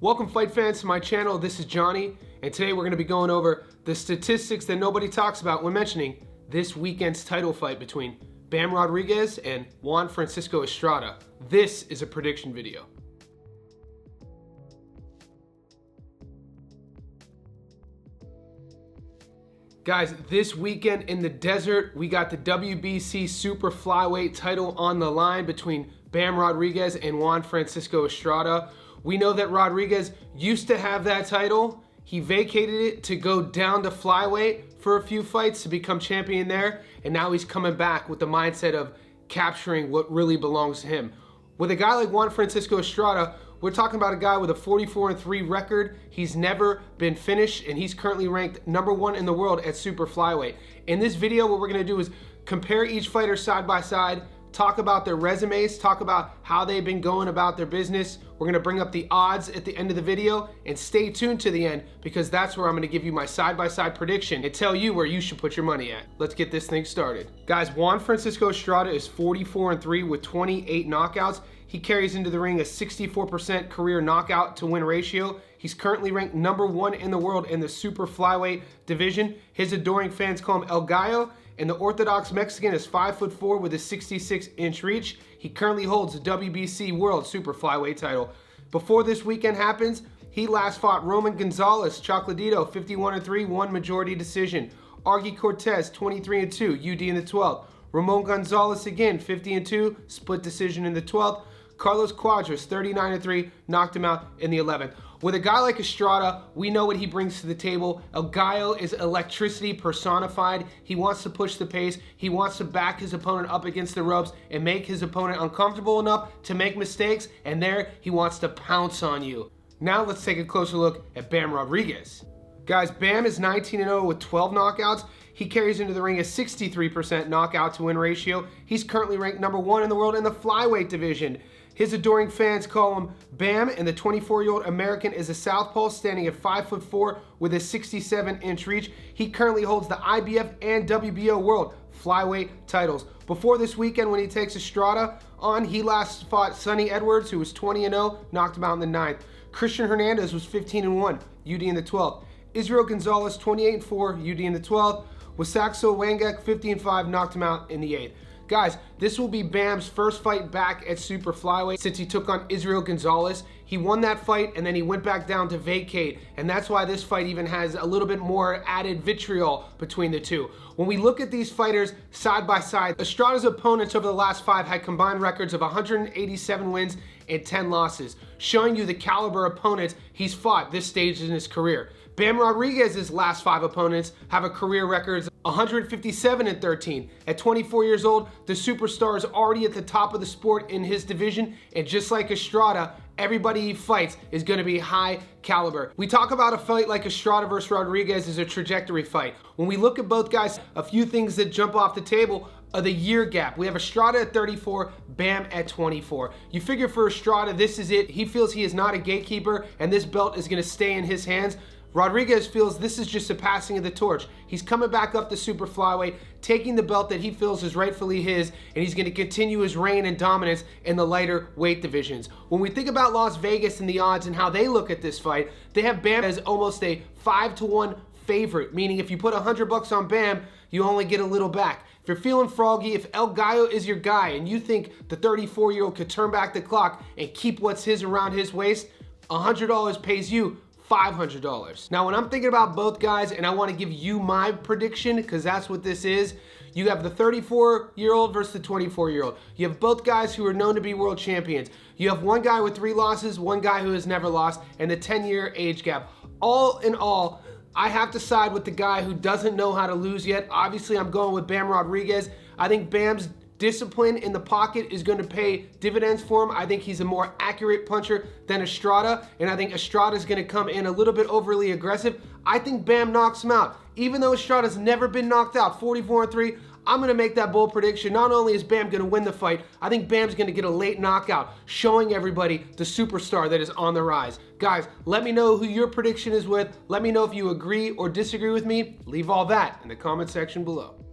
Welcome fight fans to my channel. This is Johnny, and today we're going to be going over the statistics that nobody talks about when mentioning this weekend's title fight between Bam Rodriguez and Juan Francisco Estrada. This is a prediction video. Guys, this weekend in the desert, we got the WBC super flyweight title on the line between Bam Rodriguez and Juan Francisco Estrada. We know that Rodriguez used to have that title. He vacated it to go down to flyweight for a few fights to become champion there, and now he's coming back with the mindset of capturing what really belongs to him. With a guy like Juan Francisco Estrada, we're talking about a guy with a 44-3 record. He's never been finished, and he's currently ranked #1 in the world at super flyweight. In this video, what we're gonna do is compare each fighter side by side, talk about their resumes, talk about how they've been going about their business. We're gonna bring up the odds at the end of the video, and stay tuned to the end because that's where I'm gonna give you my side-by-side prediction and tell you where you should put your money at. Let's get this thing started. Guys, Juan Francisco Estrada is 44-3 with 28 knockouts. He carries into the ring a 64% career knockout to win ratio. He's currently ranked #1 in the world in the super flyweight division. His adoring fans call him El Gallo, and the Orthodox Mexican is 5'4" with a 66-inch reach. He currently holds the WBC World Super Flyweight title. Before this weekend happens, he last fought Roman Gonzalez, Chocolatito, 51-3, one majority decision. Argy Cortez, 23-2, UD in the 12th. Ramon Gonzalez again, 50-2, split decision in the 12th. Carlos Cuadras, 39-3, knocked him out in the 11th. With a guy like Estrada, we know what he brings to the table. El Gallo is electricity personified. He wants to push the pace. He wants to back his opponent up against the ropes and make his opponent uncomfortable enough to make mistakes, and there he wants to pounce on you. Now let's take a closer look at Bam Rodriguez. Guys, Bam is 19-0 with 12 knockouts. He carries into the ring a 63% knockout to win ratio. He's currently ranked #1 in the world in the flyweight division. His adoring fans call him Bam, and the 24-year-old American is a southpaw standing at 5'4" with a 67-inch reach. He currently holds the IBF and WBO World Flyweight titles. Before this weekend, when he takes Estrada on, he last fought Sonny Edwards, who was 20-0, knocked him out in the 9th. Christian Hernandez was 15-1, UD in the 12th. Israel Gonzalez, 28-4, UD in the 12th. Wasakso Wangek, 50-5, knocked him out in the 8th. Guys, this will be Bam's first fight back at super flyweight since he took on Israel Gonzalez. He won that fight and then he went back down to vacate, and that's why this fight even has a little bit more added vitriol between the two. When we look at these fighters side by side, Estrada's opponents over the last 5 had combined records of 187 wins and 10 losses, showing you the caliber opponents he's fought this stage in his career. Bam Rodriguez's last 5 opponents have a career records 157-13. At 24 years old, the superstar is already at the top of the sport in his division, and just like Estrada, everybody he fights is going to be high caliber. We talk about a fight like Estrada versus Rodriguez as a trajectory fight. When we look at both guys, a few things that jump off the table are the year gap. We have Estrada at 34, Bam at 24. You figure for Estrada, this is it. He feels he is not a gatekeeper, and this belt is going to stay in his hands. Rodriguez feels this is just a passing of the torch. He's coming back up to super flyweight, taking the belt that he feels is rightfully his, and he's going to continue his reign and dominance in the lighter weight divisions. When we think about Las Vegas and the odds and how they look at this fight, they have Bam as almost a 5-1 favorite, meaning if you put $100 on Bam, you only get a little back. If you're feeling froggy, if El Gallo is your guy and you think the 34-year-old could turn back the clock and keep what's his around his waist, $100 pays you $500. Now, when I'm thinking about both guys and I want to give you my prediction, because that's what this is, you have the 34-year-old versus the 24-year-old. You have both guys who are known to be world champions. You have one guy with 3 losses, one guy who has never lost, and the 10-year age gap. All in all, I have to side with the guy who doesn't know how to lose yet. Obviously, I'm going with Bam Rodriguez. I think Bam's discipline in the pocket is going to pay dividends for him. I think he's a more accurate puncher than Estrada, and I think Estrada is going to come in a little bit overly aggressive. I think Bam knocks him out. Even though Estrada's never been knocked out, 44-3, I'm going to make that bold prediction. Not only is Bam going to win the fight, I think Bam's going to get a late knockout, showing everybody the superstar that is on the rise. Guys, let me know who your prediction is with. Let me know if you agree or disagree with me. Leave all that in the comment section below.